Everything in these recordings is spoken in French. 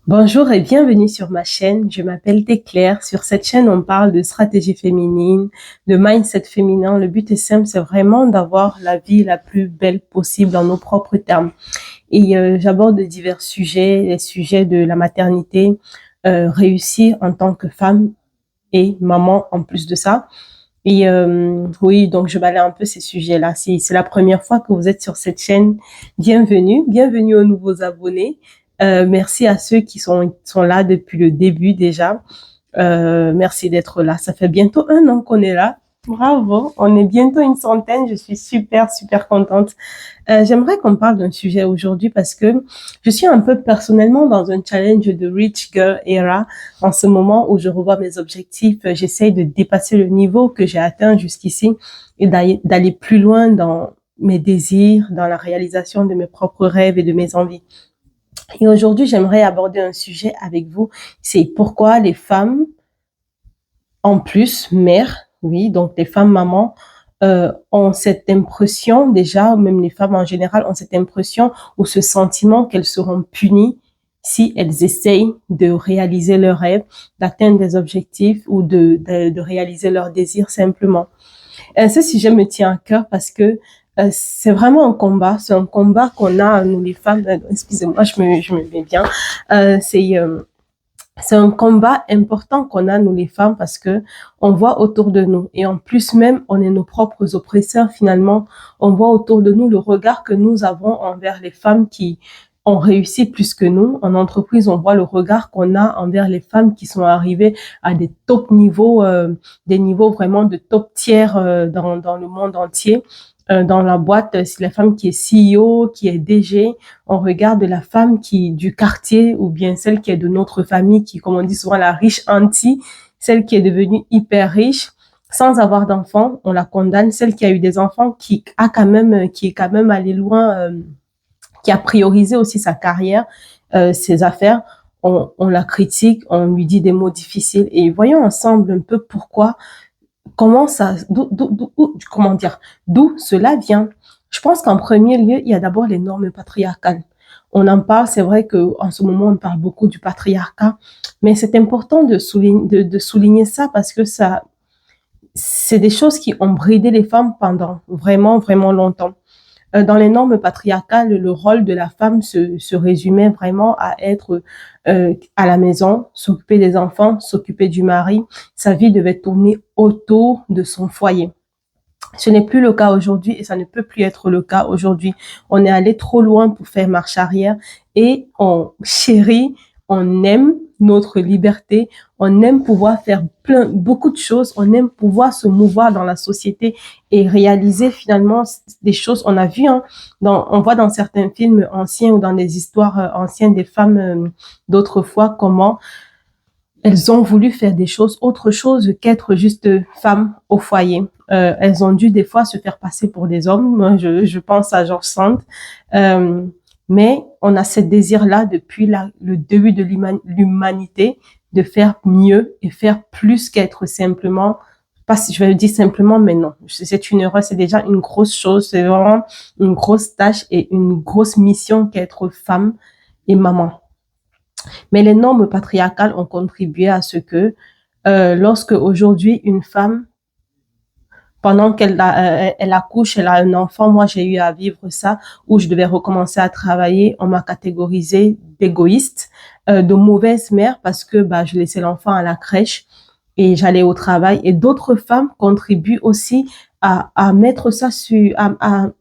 Bonjour et bienvenue sur ma chaîne. Je m'appelle Claire. Sur cette chaîne, on parle de stratégie féminine, de mindset féminin. Le but est simple, c'est vraiment d'avoir la vie la plus belle possible en nos propres termes. Et j'aborde divers sujets, les sujets de la maternité, réussir en tant que femme et maman en plus de ça. Et oui, donc je balaye un peu ces sujets-là. Si c'est la première fois que vous êtes sur cette chaîne, bienvenue. Bienvenue aux nouveaux abonnés. Merci à ceux qui sont là depuis le début déjà. Merci d'être là. Ça fait bientôt 1 an qu'on est là. Bravo. On est bientôt une centaine. Je suis super, super contente. J'aimerais qu'on parle d'un sujet aujourd'hui parce que je suis un peu personnellement dans un challenge de Rich Girl Era en ce moment où je revois mes objectifs. J'essaye de dépasser le niveau que j'ai atteint jusqu'ici et d'aller plus loin dans mes désirs, dans la réalisation de mes propres rêves et de mes envies. Et aujourd'hui, j'aimerais aborder un sujet avec vous. C'est pourquoi les femmes, en plus, mères, oui, donc les femmes mamans, ont cette impression, déjà, même les femmes en général, ont cette impression ou ce sentiment qu'elles seront punies si elles essayent de réaliser leurs rêves, d'atteindre des objectifs ou de réaliser leurs désirs simplement. Ce sujet me tient à cœur parce que c'est vraiment un combat. C'est un combat qu'on a, nous les femmes. Excusez-moi, je me mets bien. Euh, c'est euh, c'est un combat important qu'on a, nous les femmes, parce que on voit autour de nous. Et en plus même, on est nos propres oppresseurs finalement. On voit autour de nous le regard que nous avons envers les femmes qui ont réussi plus que nous. En entreprise, on voit le regard qu'on a envers les femmes qui sont arrivées à des top niveaux, des niveaux vraiment de top tiers dans le monde entier. Dans la boîte, c'est la femme qui est CEO, qui est DG. On regarde la femme qui du quartier ou bien celle qui est de notre famille, qui, comme on dit souvent, la riche auntie, celle qui est devenue hyper riche sans avoir d'enfants, on la condamne. Celle qui a eu des enfants, qui est quand même allée loin, qui a priorisé aussi sa carrière, ses affaires. On la critique, on lui dit des mots difficiles et voyons ensemble un peu pourquoi, comment ça, comment dire, d'où cela vient. Je pense qu'en premier lieu, il y a d'abord les normes patriarcales. On en parle, c'est vrai qu'en ce moment, on parle beaucoup du patriarcat, mais c'est important de souligner ça parce que ça, c'est des choses qui ont bridé les femmes pendant vraiment, vraiment longtemps. Dans les normes patriarcales, le rôle de la femme se résumait vraiment à être à la maison, s'occuper des enfants, s'occuper du mari. Sa vie devait tourner autour de son foyer. Ce n'est plus le cas aujourd'hui et ça ne peut plus être le cas aujourd'hui. On est allé trop loin pour faire marche arrière et on chérit, on aime notre liberté, on aime pouvoir faire beaucoup de choses, on aime pouvoir se mouvoir dans la société et réaliser finalement des choses. On a vu, hein, on voit dans certains films anciens ou dans des histoires anciennes des femmes d'autrefois comment elles ont voulu faire des choses, autre chose qu'être juste femme au foyer. Elles ont dû des fois se faire passer pour des hommes. Moi, je pense à George Sand. Euh, mais on a ce désir-là depuis le début de l'humanité de faire mieux et faire plus qu'être simplement, pas si je vais le dire simplement, mais non. C'est une erreur, c'est déjà une grosse chose, c'est vraiment une grosse tâche et une grosse mission qu'être femme et maman. Mais les normes patriarcales ont contribué à ce que lorsque aujourd'hui une femme, pendant elle accouche, elle a un enfant, moi j'ai eu à vivre ça, où je devais recommencer à travailler, on m'a catégorisée d'égoïste, de mauvaise mère parce que je laissais l'enfant à la crèche et j'allais au travail. Et d'autres femmes contribuent aussi à mettre ça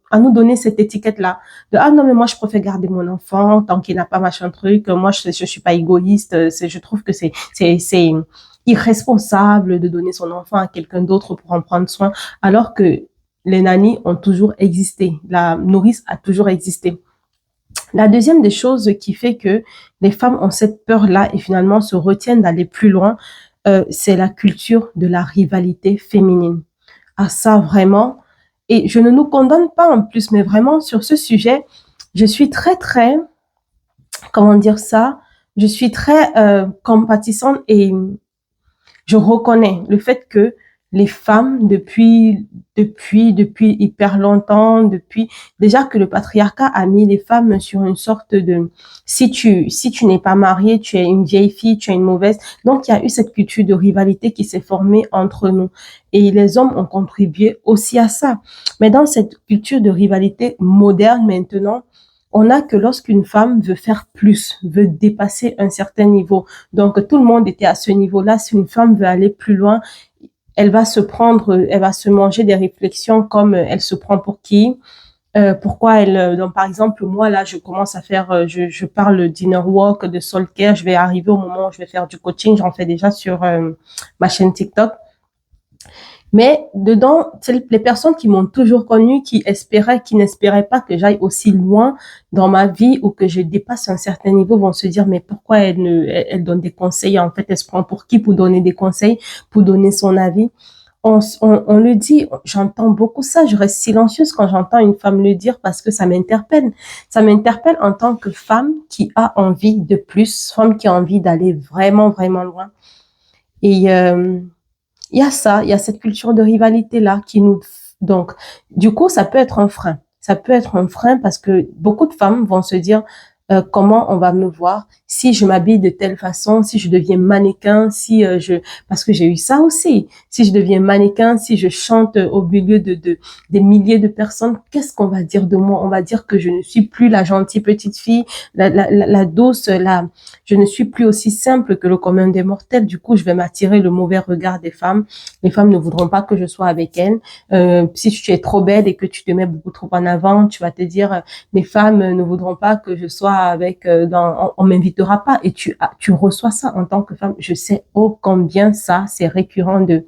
à nous donner cette étiquette-là. De, ah non, mais moi, je préfère garder mon enfant tant qu'il n'a pas machin truc. Moi, je suis pas égoïste. Je trouve que c'est irresponsable de donner son enfant à quelqu'un d'autre pour en prendre soin, alors que les nannies ont toujours existé. La nourrice a toujours existé. La deuxième des choses qui fait que les femmes ont cette peur-là et finalement se retiennent d'aller plus loin, c'est la culture de la rivalité féminine. Ah ça vraiment, et je ne nous condamne pas en plus, mais vraiment sur ce sujet, je suis très très, comment dire ça, je suis très compatissante et je reconnais le fait que les femmes depuis hyper longtemps, depuis déjà que le patriarcat a mis les femmes sur une sorte de si tu n'es pas mariée, tu es une vieille fille, tu es une mauvaise. Donc il y a eu cette culture de rivalité qui s'est formée entre nous et les hommes ont contribué aussi à ça. Mais dans cette culture de rivalité moderne maintenant, on a que lorsqu'une femme veut faire plus, veut dépasser un certain niveau. Donc tout le monde était à ce niveau-là. Si une femme veut aller plus loin, elle va se manger des réflexions comme elle se prend pour qui, pourquoi elle, donc par exemple moi là je commence à faire, je parle d'inner work, de soul care, je vais arriver au moment où je vais faire du coaching, j'en fais déjà sur ma chaîne TikTok. Mais dedans, c'est les personnes qui m'ont toujours connue, qui n'espéraient pas que j'aille aussi loin dans ma vie ou que je dépasse un certain niveau vont se dire, mais pourquoi elle donne des conseils? En fait, elle se prend pour qui pour donner des conseils, pour donner son avis? On le dit, j'entends beaucoup ça, je reste silencieuse quand j'entends une femme le dire parce que ça m'interpelle. Ça m'interpelle en tant que femme qui a envie de plus, femme qui a envie d'aller vraiment, vraiment loin. Et, il y a ça, il y a cette culture de rivalité-là qui nous... Donc, du coup, ça peut être un frein. Ça peut être un frein parce que beaucoup de femmes vont se dire comment on va me voir si je m'habille de telle façon, si je deviens mannequin, si parce que j'ai eu ça aussi. Si je deviens mannequin, si je chante au milieu de des milliers de personnes, qu'est-ce qu'on va dire de moi? On va dire que je ne suis plus la gentille petite fille, la douce, je ne suis plus aussi simple que le commun des mortels. Du coup, je vais m'attirer le mauvais regard des femmes. Les femmes ne voudront pas que je sois avec elles. Si tu es trop belle et que tu te mets beaucoup trop en avant, tu vas te dire les femmes ne voudront pas que je sois avec on m'invitera pas et tu reçois ça en tant que femme. Je sais oh combien ça c'est récurrent de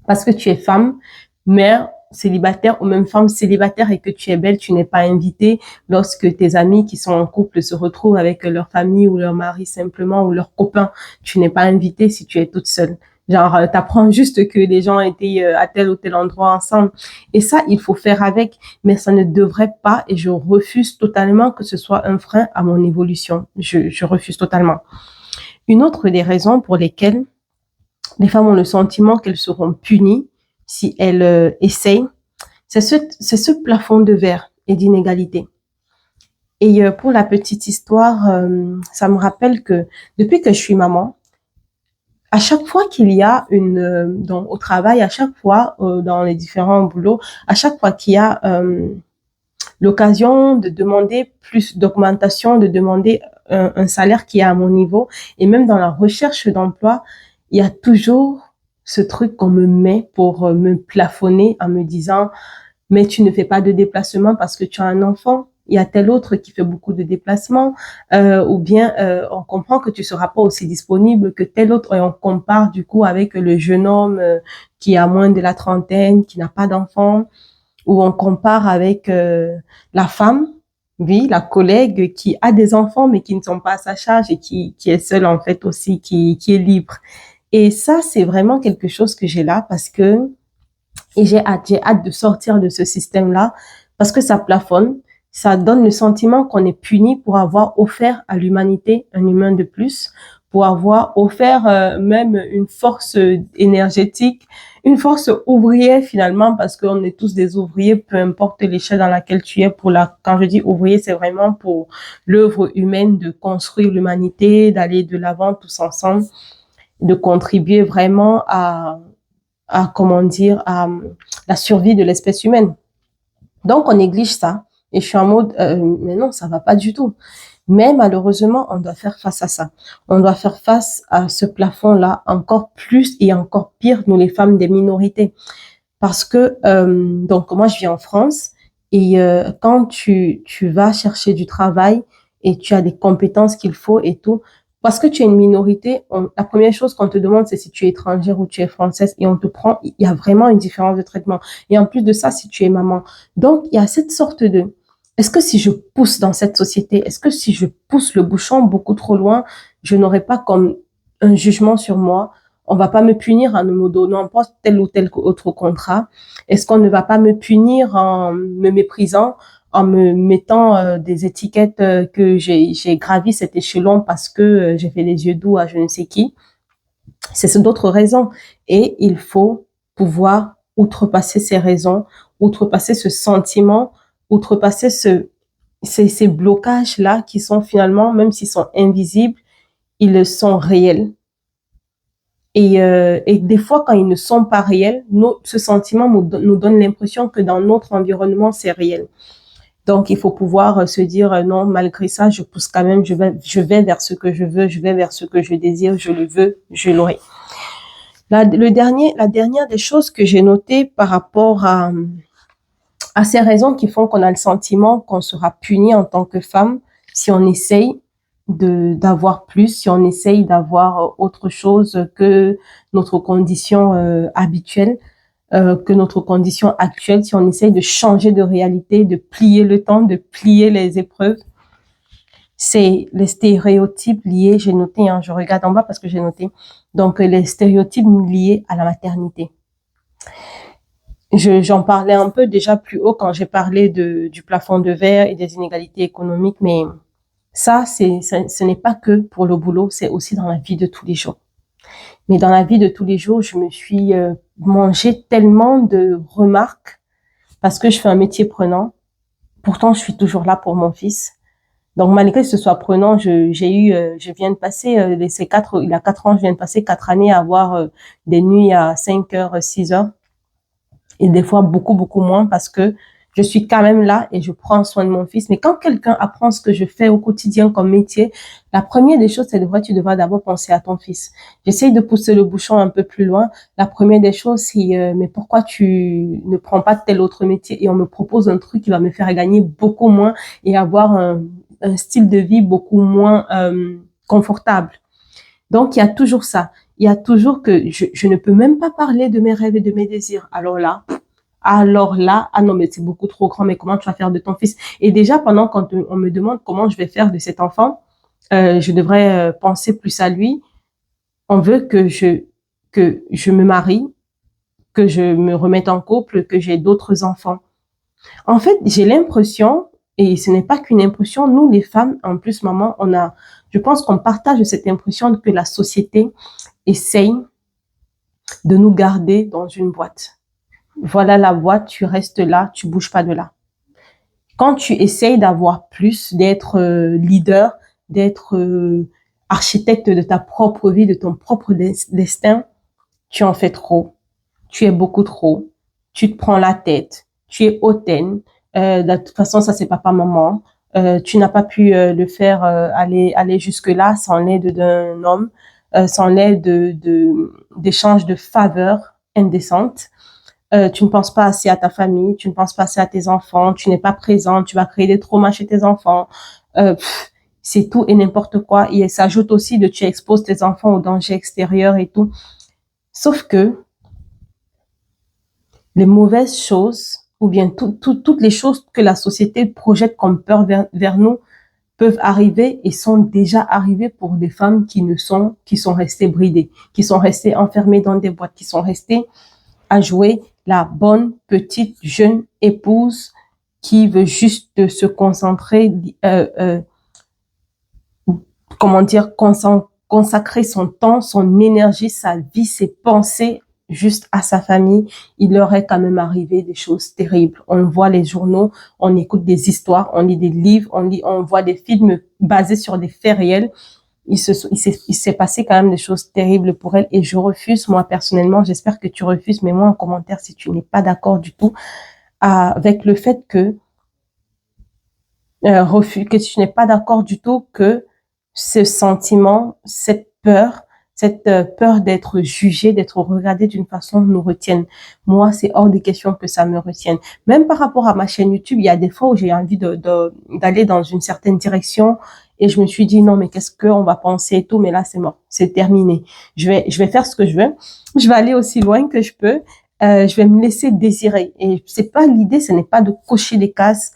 parce que tu es femme, mère célibataire ou même femme célibataire et que tu es belle, tu n'es pas invitée lorsque tes amis qui sont en couple se retrouvent avec leur famille ou leur mari simplement ou leurs copains. Tu n'es pas invitée si tu es toute seule. Genre, t'apprends juste que les gens étaient à tel ou tel endroit ensemble. Et ça, il faut faire avec, mais ça ne devrait pas et je refuse totalement que ce soit un frein à mon évolution. Je refuse totalement. Une autre des raisons pour lesquelles les femmes ont le sentiment qu'elles seront punies si elles essayent, c'est ce plafond de verre et d'inégalité. Et pour la petite histoire, ça me rappelle que depuis que je suis maman, à chaque fois qu'il y a au travail, à chaque fois dans les différents boulots, à chaque fois qu'il y a l'occasion de demander plus d'augmentation, de demander un salaire qui est à mon niveau, et même dans la recherche d'emploi, il y a toujours ce truc qu'on me met pour me plafonner en me disant mais tu ne fais pas de déplacement parce que tu as un enfant. Il y a tel autre qui fait beaucoup de déplacements, ou bien on comprend que tu seras pas aussi disponible que tel autre et on compare du coup avec le jeune homme qui a moins de la trentaine, qui n'a pas d'enfant, ou on compare avec la femme, oui, la collègue qui a des enfants mais qui ne sont pas à sa charge et qui est seule en fait aussi, qui est libre. Et ça, c'est vraiment quelque chose que j'ai là parce que et j'ai hâte de sortir de ce système-là parce que ça plafonne, ça donne le sentiment qu'on est puni pour avoir offert à l'humanité un humain de plus, pour avoir offert même une force énergétique, une force ouvrière finalement parce qu'on est tous des ouvriers, peu importe l'échelle dans laquelle tu es. Quand je dis ouvrier, c'est vraiment pour l'œuvre humaine de construire l'humanité, d'aller de l'avant tous ensemble, de contribuer vraiment comment dire, à la survie de l'espèce humaine. Donc, on néglige ça. Et je suis en mode, mais non, ça va pas du tout. Mais malheureusement, on doit faire face à ça. On doit faire face à ce plafond-là encore plus et encore pire, nous les femmes des minorités. Parce que, donc, moi, je vis en France et quand tu vas chercher du travail et tu as des compétences qu'il faut et tout, parce que tu es une minorité, la première chose qu'on te demande, c'est si tu es étrangère ou tu es française et on te prend, il y a vraiment une différence de traitement. Et en plus de ça, si tu es maman. Donc, il y a cette sorte de, est-ce que si je pousse dans cette société, est-ce que si je pousse le bouchon beaucoup trop loin, je n'aurai pas comme un jugement sur moi? On va pas me punir en me donnant pas tel ou tel autre contrat. Est-ce qu'on ne va pas me punir en me méprisant, en me mettant des étiquettes que j'ai gravi cet échelon parce que j'ai fait les yeux doux à je ne sais qui? C'est d'autres raisons. Et il faut pouvoir outrepasser ces raisons, outrepasser ce sentiment, outrepasser ces blocages-là qui sont finalement, même s'ils sont invisibles, ils sont réels. Et des fois, quand ils ne sont pas réels, ce sentiment nous donne l'impression que dans notre environnement, c'est réel. Donc, il faut pouvoir se dire non, malgré ça, je pousse quand même, je vais vers ce que je veux, je vais vers ce que je désire, je le veux, je l'aurai. La dernière des choses que j'ai notées par rapport à ces raisons qui font qu'on a le sentiment qu'on sera puni en tant que femme si on essaye d'avoir plus, si on essaye d'avoir autre chose que notre condition habituelle, que notre condition actuelle, si on essaye de changer de réalité, de plier le temps, de plier les épreuves. C'est les stéréotypes liés, j'ai noté, je regarde en bas parce que j'ai noté, donc les stéréotypes liés à la maternité. J'en parlais un peu déjà plus haut quand j'ai parlé du plafond de verre et des inégalités économiques, mais ça, ce n'est pas que pour le boulot, c'est aussi dans la vie de tous les jours. Mais dans la vie de tous les jours, je me suis mangé tellement de remarques parce que je fais un métier prenant. Pourtant, je suis toujours là pour mon fils. Donc, malgré que ce soit prenant, je viens de passer il a 4 ans, je viens de passer 4 années à avoir des nuits à 5 heures, 6 heures. Et des fois, beaucoup, beaucoup moins parce que je suis quand même là et je prends soin de mon fils. Mais quand quelqu'un apprend ce que je fais au quotidien comme métier, la première des choses, tu devras d'abord penser à ton fils. J'essaye de pousser le bouchon un peu plus loin. La première des choses, c'est mais pourquoi tu ne prends pas tel autre métier? Et on me propose un truc qui va me faire gagner beaucoup moins et avoir un style de vie beaucoup moins confortable. Donc, il y a toujours ça. Il y a toujours que je ne peux même pas parler de mes rêves et de mes désirs. Alors là, ah non, mais c'est beaucoup trop grand, mais comment tu vas faire de ton fils? Et déjà, pendant quand on me demande comment je vais faire de cet enfant, je devrais penser plus à lui. On veut que je me marie, que je me remette en couple, que j'ai d'autres enfants. En fait, j'ai l'impression, et ce n'est pas qu'une impression, nous les femmes, en plus, maman, je pense qu'on partage cette impression que la société essaye de nous garder dans une boîte. Voilà la boîte, tu restes là, tu bouges pas de là. Quand tu essayes d'avoir plus, d'être leader, d'être architecte de ta propre vie, de ton propre destin, tu en fais trop. Tu es beaucoup trop. Tu te prends la tête. Tu es hautaine. De toute façon, ça c'est papa, maman. Tu n'as pas pu le faire aller jusque-là sans l'aide d'un homme, sans l'aide d'échanges de faveurs indécentes. Tu ne penses pas assez à ta famille, tu ne penses pas assez à tes enfants, tu n'es pas présent, tu vas créer des traumas chez tes enfants. C'est tout et n'importe quoi. Et ça ajoute aussi tu exposes tes enfants aux dangers extérieurs et tout. Sauf que les mauvaises choses, ou bien toutes les choses que la société projette comme peur vers nous, peuvent arriver et sont déjà arrivées pour des femmes qui sont restées bridées, qui sont restées enfermées dans des boîtes, qui sont restées à jouer la bonne petite jeune épouse qui veut juste se concentrer, consacrer son temps, son énergie, sa vie, ses pensées juste à sa famille. Il leur est quand même arrivé des choses terribles. On voit les journaux, on écoute des histoires, on lit des livres, on voit des films basés sur des faits réels. Il s'est passé quand même des choses terribles pour elle et je refuse, moi personnellement, j'espère que tu refuses, mais moi en commentaire si tu n'es pas d'accord du tout avec le fait que tu n'es pas d'accord du tout que ce sentiment, cette peur d'être jugé, d'être regardé d'une façon nous retienne. Moi, c'est hors de question que ça me retienne. Même par rapport à ma chaîne YouTube, il y a des fois où j'ai envie d'aller dans une certaine direction et je me suis dit non, mais qu'est-ce qu'on va penser et tout, mais là c'est mort, c'est terminé. Je vais faire ce que je veux. Je vais aller aussi loin que je peux. Je vais me laisser désirer. Et c'est pas l'idée, ce n'est pas de cocher les cases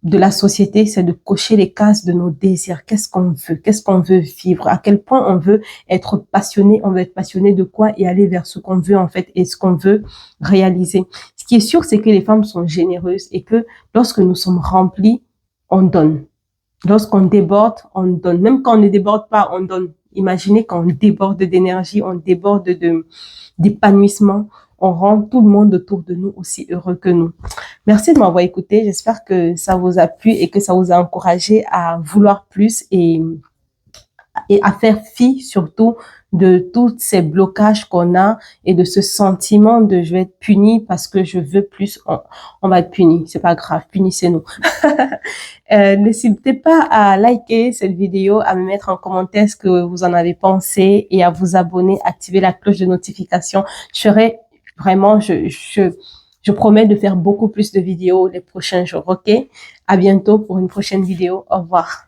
de la société, c'est de cocher les cases de nos désirs. Qu'est-ce qu'on veut vivre, à quel point on veut être passionné, on veut être passionné de quoi et aller vers ce qu'on veut en fait et ce qu'on veut réaliser. Ce qui est sûr, c'est que les femmes sont généreuses et que lorsque nous sommes remplis, on donne. Lorsqu'on déborde, on donne. Même quand on ne déborde pas, on donne. Imaginez quand on déborde d'énergie, on déborde d'épanouissement, on rend tout le monde autour de nous aussi heureux que nous. Merci de m'avoir écouté. J'espère que ça vous a plu et que ça vous a encouragé à vouloir plus et à faire fi surtout de tous ces blocages qu'on a et de ce sentiment de je vais être puni parce que je veux plus. On va être puni, c'est pas grave, punissez-nous. N'hésitez pas à liker cette vidéo, à me mettre en commentaire ce que vous en avez pensé et à vous abonner, activer la cloche de notification. Je serai vraiment, je promets de faire beaucoup plus de vidéos les prochains jours, ok? À bientôt pour une prochaine vidéo. Au revoir.